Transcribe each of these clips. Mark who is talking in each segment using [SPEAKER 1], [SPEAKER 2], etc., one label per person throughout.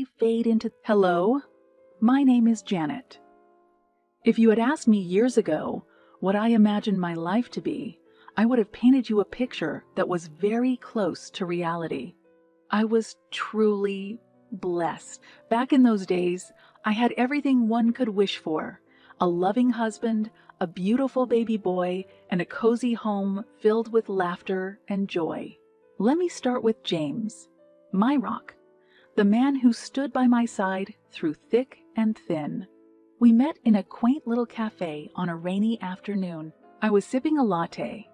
[SPEAKER 1] slowly fade into, "Hello, my name is Janet." If you had asked me years ago what I imagined my life to be, I would have painted you a picture that was very close to reality. I was truly blessed. Back in those days, I had everything one could wish for: a loving husband, a beautiful baby boy, and a cozy home filled with laughter and joy. Let me start with James, my rock, the man who stood by my side through thick and thin. We met in a quaint little cafe on a rainy afternoon. I was sipping a latte,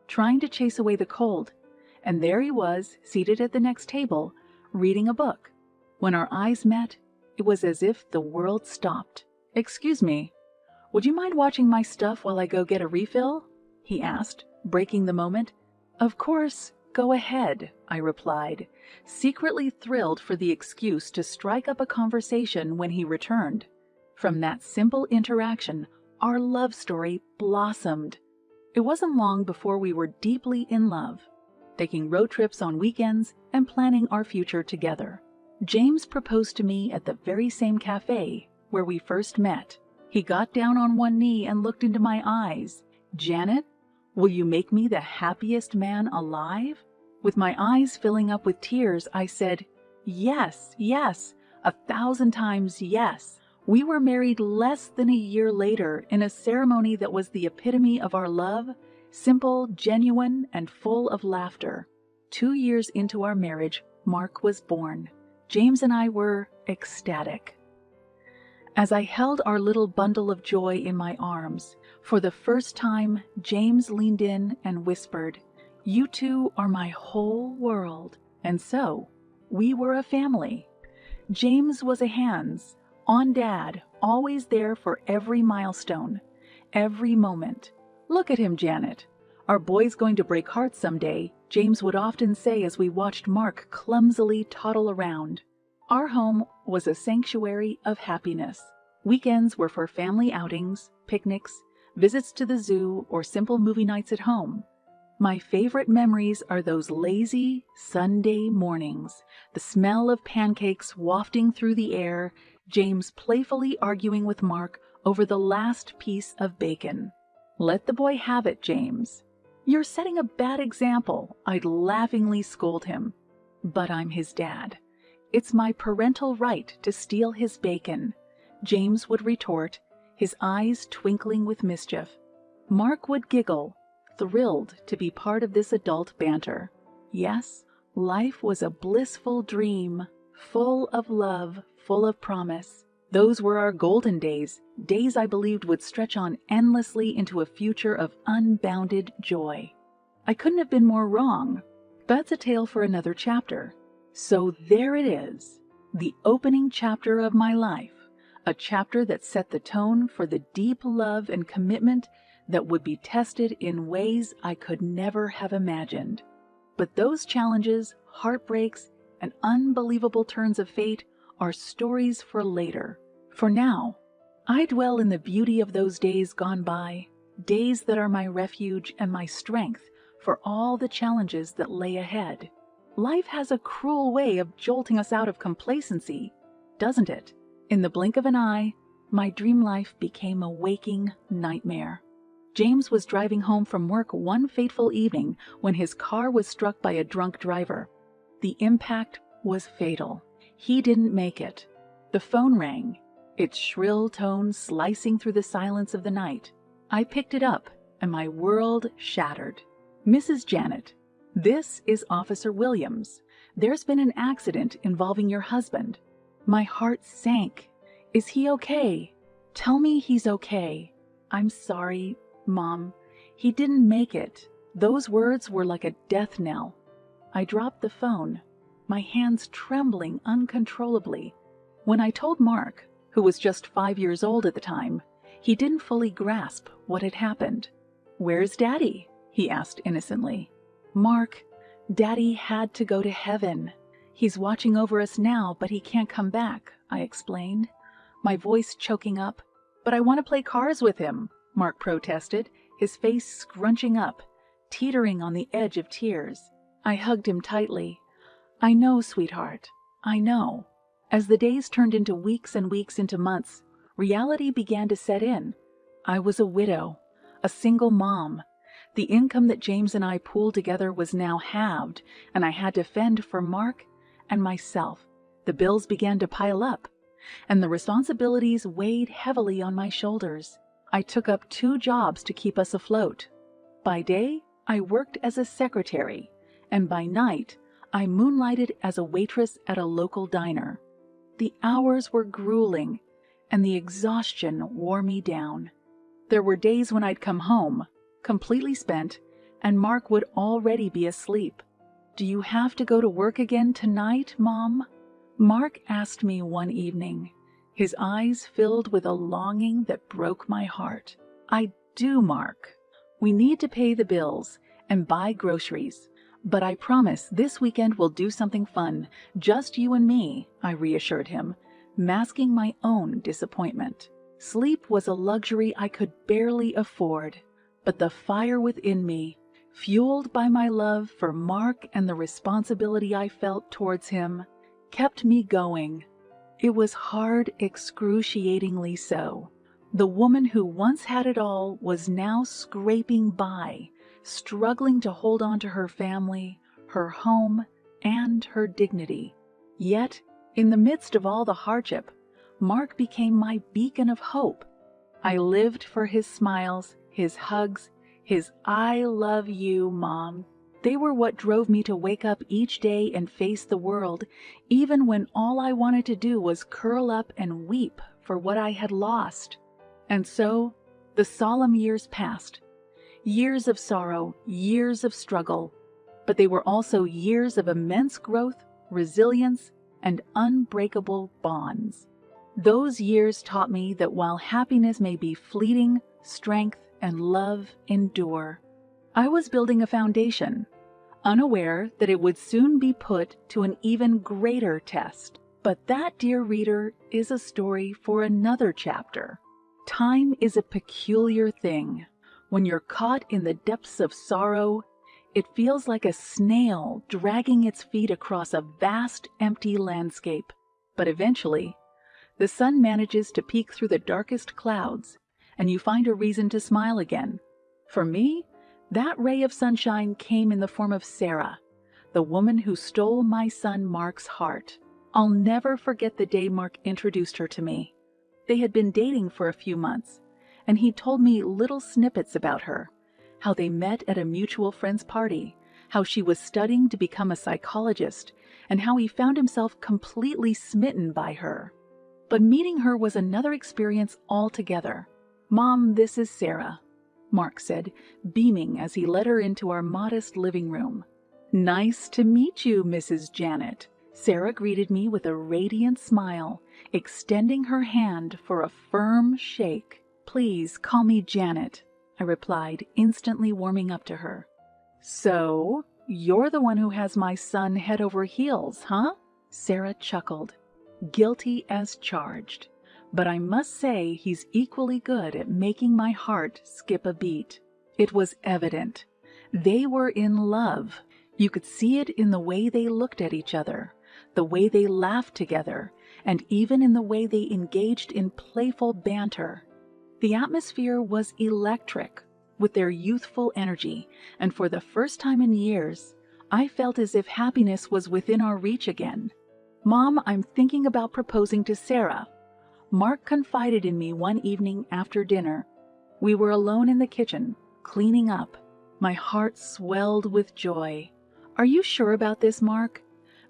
[SPEAKER 1] trying to chase away the cold, and there he was, seated at the next table, reading a book. When our eyes met, it was as if the world stopped. "Excuse me, would you mind watching my stuff while I go get a refill?" he asked, breaking the moment. "Of course, go ahead," I replied, secretly thrilled for the excuse to strike up a conversation when he returned. From that simple interaction, our love story blossomed. It wasn't long before we were deeply in love, taking road trips on weekends and planning our future together. James proposed to me at the very same cafe where we first met. He got down on one knee and looked into my eyes. "Janet, will you make me the happiest man alive?" With my eyes filling up with tears, I said, "Yes, yes, 1,000 times yes." We were married less than a year later in a ceremony that was the epitome of our love, simple, genuine, and full of laughter. 2 years into our marriage, Mark was born. James and I were ecstatic. As I held our little bundle of joy in my arms, for the first time, James leaned in and whispered, "You two are my whole world." And so, we were a family. James was a hands on dad, always there for every milestone, every moment. "Look at him, Janet. Our boy's going to break hearts someday," James would often say as we watched Mark clumsily toddle around. Our home was a sanctuary of happiness. Weekends were for family outings, picnics, visits to the zoo, or simple movie nights at home. My favorite memories are those lazy Sunday mornings, the smell of pancakes wafting through the air, James playfully arguing with Mark over the last piece of bacon. "Let the boy have it, James." "You're setting a bad example," I'd laughingly scold him. "But I'm his dad. It's my parental right to steal his bacon," James would retort, his eyes twinkling with mischief. Mark would giggle, thrilled to be part of this adult banter. Yes, life was a blissful dream, full of love, full of promise. Those were our golden days, days I believed would stretch on endlessly into a future of unbounded joy. I couldn't have been more wrong. That's a tale for another chapter. So there it is, the opening chapter of my life, a chapter that set the tone for the deep love and commitment that would be tested in ways I could never have imagined. But those challenges, heartbreaks, and unbelievable turns of fate are stories for later. For now, I dwell in the beauty of those days gone by, days that are my refuge and my strength for all the challenges that lay ahead. Life has a cruel way of jolting us out of complacency, doesn't it? In the blink of an eye, my dream life became a waking nightmare. James was driving home from work one fateful evening when his car was struck by a drunk driver. The impact was fatal. He didn't make it. The phone rang, its shrill tones slicing through the silence of the night. I picked it up, and my world shattered. "Mrs. Janet, this is Officer Williams. There's been an accident involving your husband." My heart sank. "Is he okay? Tell me he's okay." "I'm sorry, Mom. He didn't make it." Those words were like a death knell. I dropped the phone, my hands trembling uncontrollably. When I told Mark, who was just 5 years old at the time, he didn't fully grasp what had happened. "Where's Daddy?" he asked innocently. "Mark, Daddy had to go to heaven. He's watching over us now, but he can't come back," I explained, my voice choking up. "But I want to play cars with him," Mark protested, his face scrunching up, teetering on the edge of tears. I hugged him tightly. "I know, sweetheart, I know. As the days turned into weeks and weeks into months, reality began to set in. I was a widow, a single mom. The income that James and I pooled together was now halved, and I had to fend for Mark and myself. The bills began to pile up, and the responsibilities weighed heavily on my shoulders. I took up 2 jobs to keep us afloat. By day, I worked as a secretary, and by night, I moonlighted as a waitress at a local diner. The hours were grueling, and the exhaustion wore me down. There were days when I'd come home, completely spent, and Mark would already be asleep. "Do you have to go to work again tonight, Mom?" Mark asked me one evening, his eyes filled with a longing that broke my heart. "I do, Mark. We need to pay the bills and buy groceries. But I promise this weekend we'll do something fun, just you and me," I reassured him, masking my own disappointment. Sleep was a luxury I could barely afford, but the fire within me, fueled by my love for Mark and the responsibility I felt towards him, kept me going. It was hard, excruciatingly so. The woman who once had it all was now scraping by, struggling to hold on to her family, her home, and her dignity. Yet, in the midst of all the hardship, Mark became my beacon of hope. I lived for his smiles, his hugs, his "I love you, Mom." They were what drove me to wake up each day and face the world, even when all I wanted to do was curl up and weep for what I had lost. And so, the solemn years passed. Years of sorrow, years of struggle, but they were also years of immense growth, resilience, and unbreakable bonds. Those years taught me that while happiness may be fleeting, strength and love endure. I was building a foundation, unaware that it would soon be put to an even greater test. But that, dear reader, is a story for another chapter. Time is a peculiar thing. When you're caught in the depths of sorrow, it feels like a snail dragging its feet across a vast, empty landscape. But eventually, the sun manages to peek through the darkest clouds, and you find a reason to smile again. For me, that ray of sunshine came in the form of Sarah, the woman who stole my son Mark's heart. I'll never forget the day Mark introduced her to me. They had been dating for a few months, and he told me little snippets about her, how they met at a mutual friend's party, how she was studying to become a psychologist, and how he found himself completely smitten by her. But meeting her was another experience altogether. "Mom, this is Sarah," Mark said, beaming as he led her into our modest living room. "Nice to meet you, Mrs. Janet." Sarah greeted me with a radiant smile, extending her hand for a firm shake. "Please call me Janet," I replied, instantly warming up to her. "So, you're the one who has my son head over heels, huh?" Sarah chuckled. "Guilty as charged. But I must say he's equally good at making my heart skip a beat." It was evident. They were in love. You could see it in the way they looked at each other, the way they laughed together, and even in the way they engaged in playful banter. The atmosphere was electric with their youthful energy, and for the first time in years, I felt as if happiness was within our reach again. "Mom, I'm thinking about proposing to Sarah," Mark confided in me one evening after dinner. We were alone in the kitchen, cleaning up. My heart swelled with joy. "Are you sure about this, Mark?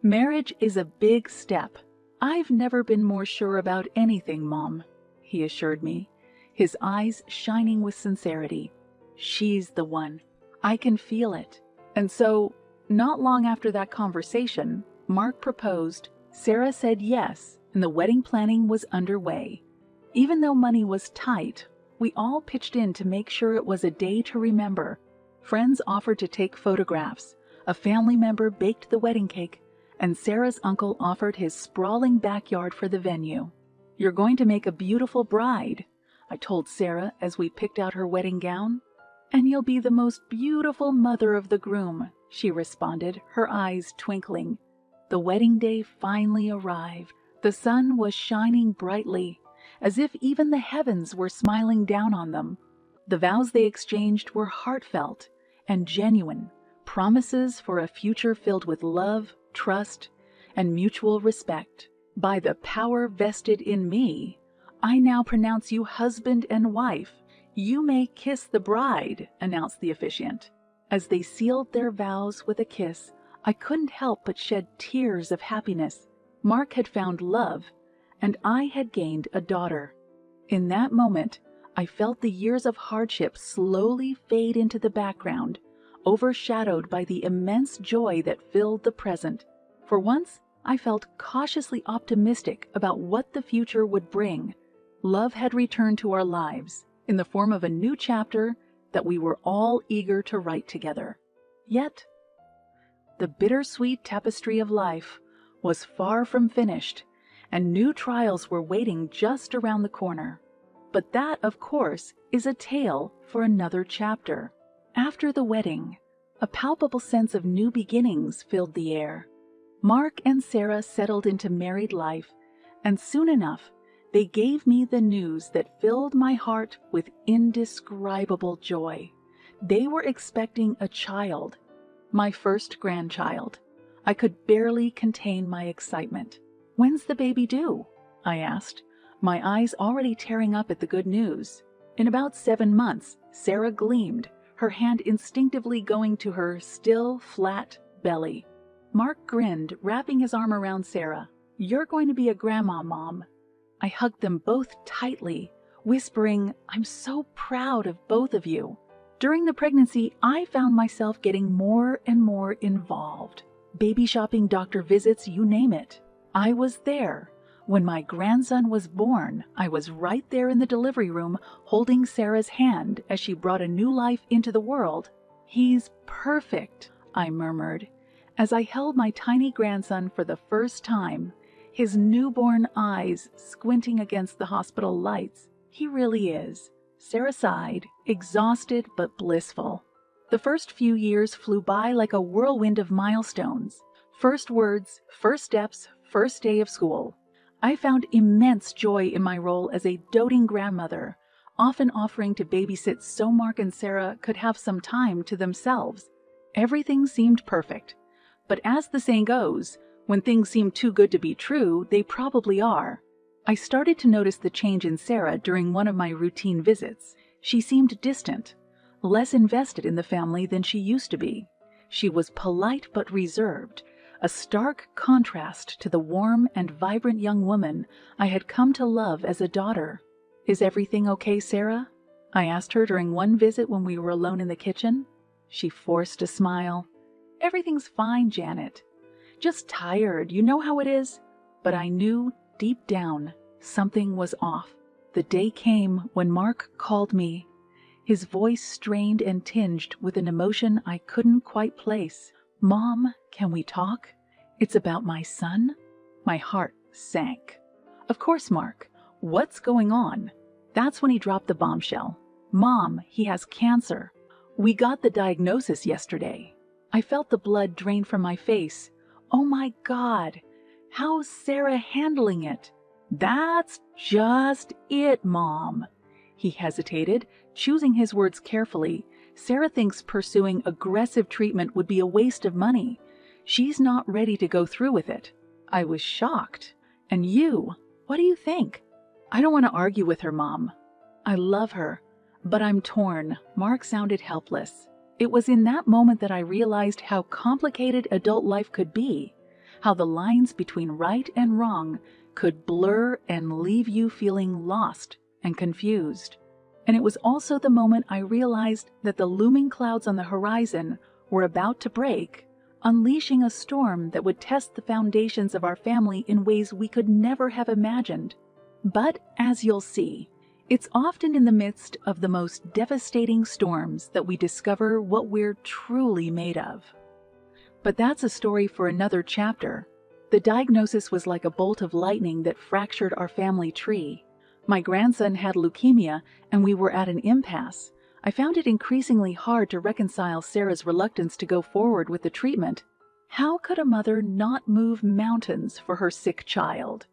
[SPEAKER 1] Marriage is a big step." "I've never been more sure about anything, Mom," he assured me, his eyes shining with sincerity. "She's the one. I can feel it." And so, not long after that conversation, Mark proposed, Sarah said yes, and the wedding planning was underway. Even though money was tight, we all pitched in to make sure it was a day to remember. Friends offered to take photographs, a family member baked the wedding cake, and Sarah's uncle offered his sprawling backyard for the venue. "You're going to make a beautiful bride," I told Sarah as we picked out her wedding gown. "And you'll be the most beautiful mother of the groom," she responded, her eyes twinkling. The wedding day finally arrived. The sun was shining brightly, as if even the heavens were smiling down on them. The vows they exchanged were heartfelt and genuine, promises for a future filled with love, trust, and mutual respect. By the power vested in me, I now pronounce you husband and wife. You may kiss the bride, announced the officiant. As they sealed their vows with a kiss, I couldn't help but shed tears of happiness. Mark had found love, and I had gained a daughter. In that moment, I felt the years of hardship slowly fade into the background, overshadowed by the immense joy that filled the present. For once, I felt cautiously optimistic about what the future would bring. Love had returned to our lives in the form of a new chapter that we were all eager to write together. Yet, the bittersweet tapestry of life was far from finished, and new trials were waiting just around the corner. But that, of course, is a tale for another chapter. After the wedding, a palpable sense of new beginnings filled the air. Mark and Sarah settled into married life, and soon enough, they gave me the news that filled my heart with indescribable joy. They were expecting a child, my first grandchild. I could barely contain my excitement. "When's the baby due?" I asked, my eyes already tearing up at the good news. In about 7 months, Sarah gleamed, her hand instinctively going to her still, flat belly. Mark grinned, wrapping his arm around Sarah. "You're going to be a grandma, Mom." I hugged them both tightly, whispering, "I'm so proud of both of you." During the pregnancy, I found myself getting more and more involved. Baby shopping, doctor visits, you name it. I was there. When my grandson was born, I was right there in the delivery room holding Sarah's hand as she brought a new life into the world. "He's perfect," I murmured, as I held my tiny grandson for the first time, his newborn eyes squinting against the hospital lights. "He really is." Sarah sighed, exhausted but blissful. The first few years flew by like a whirlwind of milestones. First words, first steps, first day of school. I found immense joy in my role as a doting grandmother, often offering to babysit so Mark and Sarah could have some time to themselves. Everything seemed perfect. But as the saying goes, when things seem too good to be true, they probably are. I started to notice the change in Sarah during one of my routine visits. She seemed distant, less invested in the family than she used to be. She was polite but reserved, a stark contrast to the warm and vibrant young woman I had come to love as a daughter. "Is everything okay, Sarah?" I asked her during one visit when we were alone in the kitchen. She forced a smile. "Everything's fine, Janet. Just tired, you know how it is." But I knew deep down something was off. The day came when Mark called me, his voice strained and tinged with an emotion I couldn't quite place. "Mom, can we talk? It's about my son." My heart sank. "Of course, Mark. What's going on?" That's when he dropped the bombshell. "Mom, he has cancer. We got the diagnosis yesterday." I felt the blood drain from my face. "Oh my God, how's Sarah handling it?" "That's just it, Mom." He hesitated, choosing his words carefully. "Sarah thinks pursuing aggressive treatment would be a waste of money. She's not ready to go through with it." I was shocked. "And you, what do you think?" "I don't want to argue with her, Mom. I love her, but I'm torn." Mark sounded helpless. It was in that moment that I realized how complicated adult life could be, how the lines between right and wrong could blur and leave you feeling lost and confused. And it was also the moment I realized that the looming clouds on the horizon were about to break, unleashing a storm that would test the foundations of our family in ways we could never have imagined. But as you'll see, it's often in the midst of the most devastating storms that we discover what we're truly made of. But that's a story for another chapter. The diagnosis was like a bolt of lightning that fractured our family tree. My grandson had leukemia, and we were at an impasse. I found it increasingly hard to reconcile Sarah's reluctance to go forward with the treatment. How could a mother not move mountains for her sick child?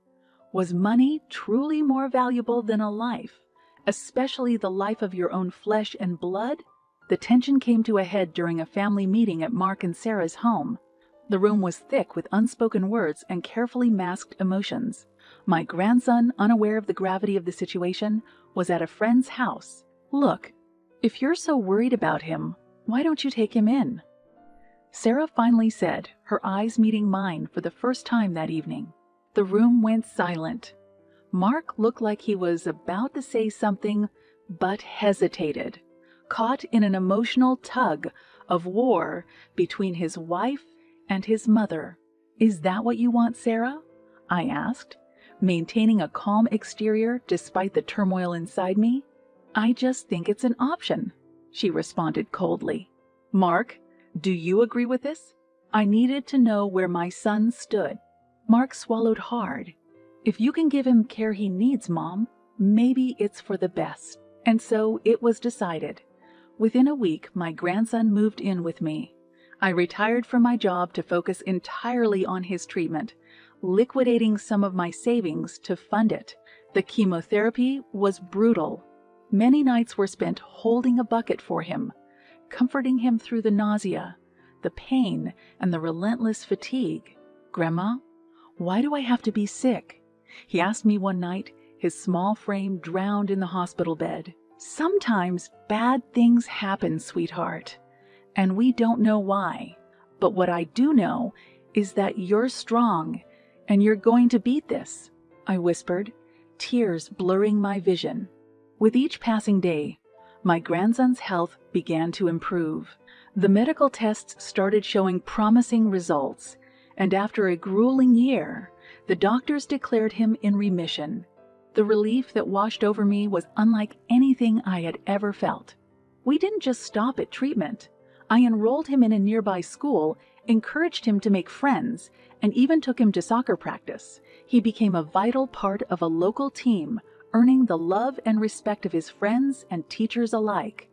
[SPEAKER 1] Was money truly more valuable than a life, especially the life of your own flesh and blood? The tension came to a head during a family meeting at Mark and Sarah's home. The room was thick with unspoken words and carefully masked emotions. My grandson, unaware of the gravity of the situation, was at a friend's house. "Look, if you're so worried about him, why don't you take him in?" Sarah finally said, her eyes meeting mine for the first time that evening. The room went silent. Mark looked like he was about to say something, but hesitated, caught in an emotional tug of war between his wife and his mother. "Is that what you want, Sarah?" I asked, maintaining a calm exterior despite the turmoil inside me. "I just think it's an option," she responded coldly. "Mark, do you agree with this?" I needed to know where my son stood. Mark swallowed hard. "If you can give him care he needs, Mom, maybe it's for the best." And so it was decided. Within a week, my grandson moved in with me. I retired from my job to focus entirely on his treatment, liquidating some of my savings to fund it. The chemotherapy was brutal. Many nights were spent holding a bucket for him, comforting him through the nausea, the pain, and the relentless fatigue. "Grandma, why do I have to be sick?" he asked me one night, his small frame drowned in the hospital bed. "Sometimes bad things happen, sweetheart, and we don't know why. But what I do know is that you're strong, and you're going to beat this," I whispered, tears blurring my vision. With each passing day, my grandson's health began to improve. The medical tests started showing promising results, and after a grueling year, the doctors declared him in remission. The relief that washed over me was unlike anything I had ever felt. We didn't just stop at treatment. I enrolled him in a nearby school, encouraged him to make friends, and even took him to soccer practice. He became a vital part of a local team, earning the love and respect of his friends and teachers alike.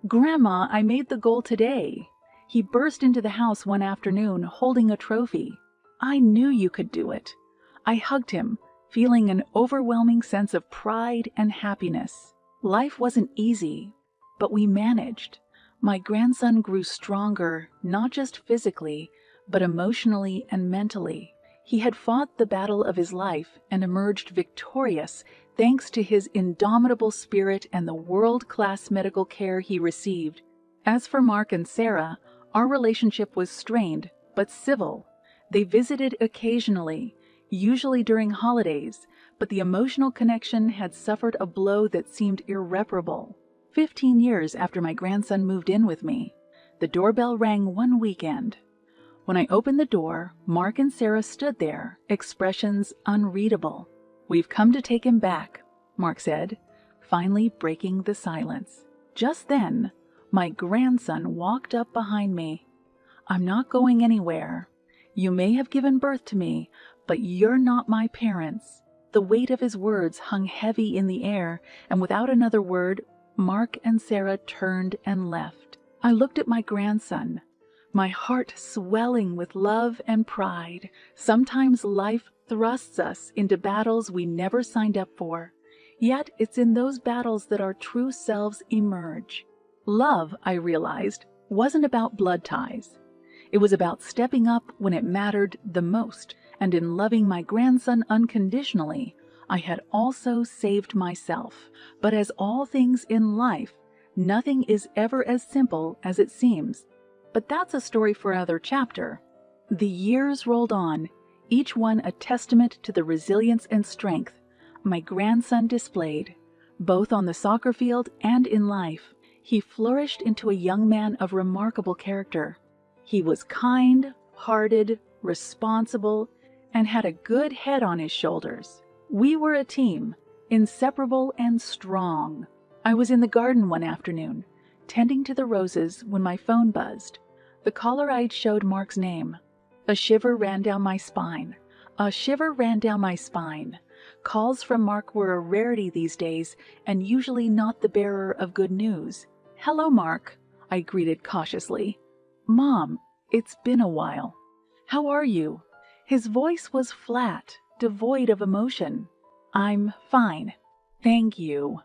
[SPEAKER 1] "Grandma, I made the goal today." He burst into the house one afternoon holding a trophy. "I knew you could do it." I hugged him, feeling an overwhelming sense of pride and happiness. Life wasn't easy, but we managed. My grandson grew stronger, not just physically, but emotionally and mentally. He had fought the battle of his life and emerged victorious thanks to his indomitable spirit and the world-class medical care he received. As for Mark and Sarah, our relationship was strained but civil. They visited occasionally, usually during holidays, but the emotional connection had suffered a blow that seemed irreparable. 15 years after my grandson moved in with me, the doorbell rang one weekend. When I opened the door, Mark and Sarah stood there, expressions unreadable. "We've come to take him back," Mark said, finally breaking the silence. Just then, my grandson walked up behind me. "I'm not going anywhere. You may have given birth to me, but you're not my parents." The weight of his words hung heavy in the air, and without another word, Mark and Sarah turned and left. I looked at my grandson, my heart swelling with love and pride. Sometimes life thrusts us into battles we never signed up for. Yet it's in those battles that our true selves emerge. Love, I realized, wasn't about blood ties. It was about stepping up when it mattered the most, and in loving my grandson unconditionally, I had also saved myself. But as all things in life, nothing is ever as simple as it seems. But that's a story for another chapter. The years rolled on, each one a testament to the resilience and strength my grandson displayed, both on the soccer field and in life. He flourished into a young man of remarkable character. He was kind-hearted, responsible, and had a good head on his shoulders. We were a team, inseparable and strong. I was in the garden one afternoon, tending to the roses, when my phone buzzed. The caller ID showed Mark's name. A shiver ran down my spine. Calls from Mark were a rarity these days, and usually not the bearer of good news. "Hello, Mark," I greeted cautiously. "Mom, it's been a while. How are you?" His voice was flat, devoid of emotion. I'm fine. Thank you.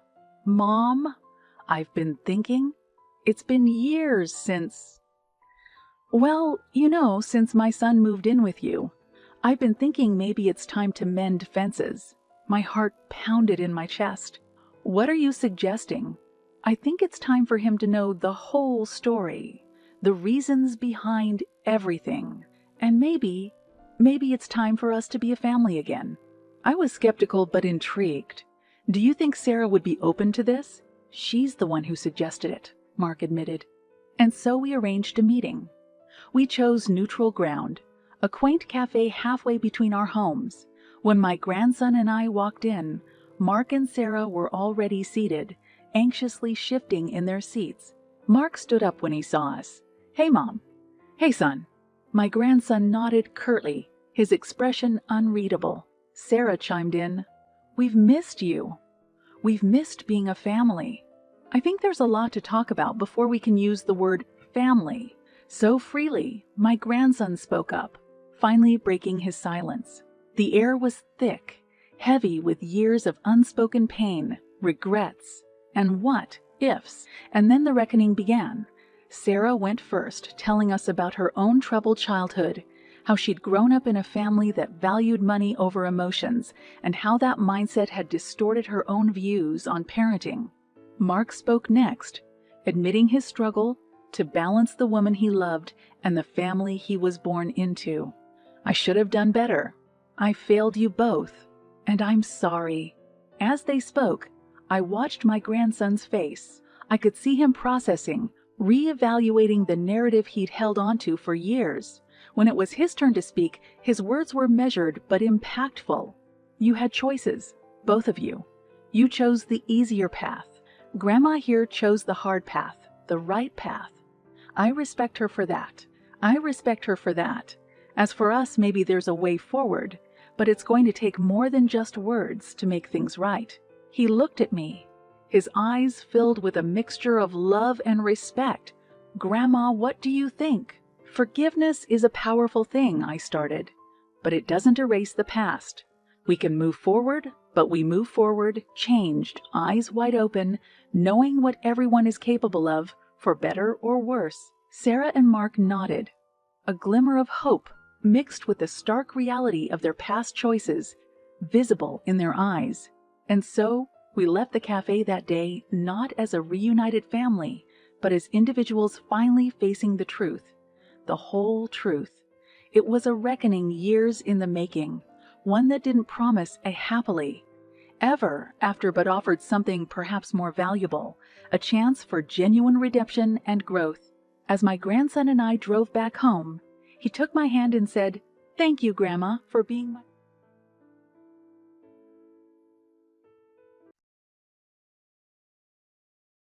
[SPEAKER 1] Mom, I've been thinking. It's been years since... Well, since my son moved in with you. I've been thinking maybe it's time to mend fences. My heart pounded in my chest. What are you suggesting? I think it's time for him to know the whole story, the reasons behind everything. And maybe it's time for us to be a family again. I was skeptical but intrigued. Do you think Sarah would be open to this? She's the one who suggested it, Mark admitted. And so we arranged a meeting. We chose neutral ground, a quaint cafe halfway between our homes. When my grandson and I walked in, Mark and Sarah were already seated, anxiously shifting in their seats. Mark stood up when he saw us. Hey, Mom. Hey, son. My grandson nodded curtly, his expression unreadable. Sarah chimed in. We've missed you. We've missed being a family. I think there's a lot to talk about before we can use the word family. So freely, my grandson spoke up, finally breaking his silence. The air was thick, heavy with years of unspoken pain, regrets, and what-ifs. And then the reckoning began. Sarah went first, telling us about her own troubled childhood, how she'd grown up in a family that valued money over emotions, and how that mindset had distorted her own views on parenting. Mark spoke next, admitting his struggle to balance the woman he loved and the family he was born into. I should have done better. I failed you both, and I'm sorry. As they spoke, I watched my grandson's face. I could see him processing, reevaluating the narrative he'd held onto for years. When it was his turn to speak, his words were measured but impactful. You had choices, both of you. You chose the easier path. Grandma here chose the hard path, the right path. I respect her for that. As for us, maybe there's a way forward, but it's going to take more than just words to make things right. He looked at me, his eyes filled with a mixture of love and respect. Grandma, what do you think? Forgiveness is a powerful thing, I started, but it doesn't erase the past. We can move forward, but we move forward, changed, eyes wide open, knowing what everyone is capable of, for better or worse. Sarah and Mark nodded, a glimmer of hope mixed with the stark reality of their past choices visible in their eyes. And so we left the cafe that day not as a reunited family, but as individuals finally facing the truth, the whole truth. It was a reckoning years in the making, one that didn't promise a happily ever after, but offered something perhaps more valuable, a chance for genuine redemption and growth. As my grandson and I drove back home, he took my hand and said, "Thank you, Grandma, for being my..."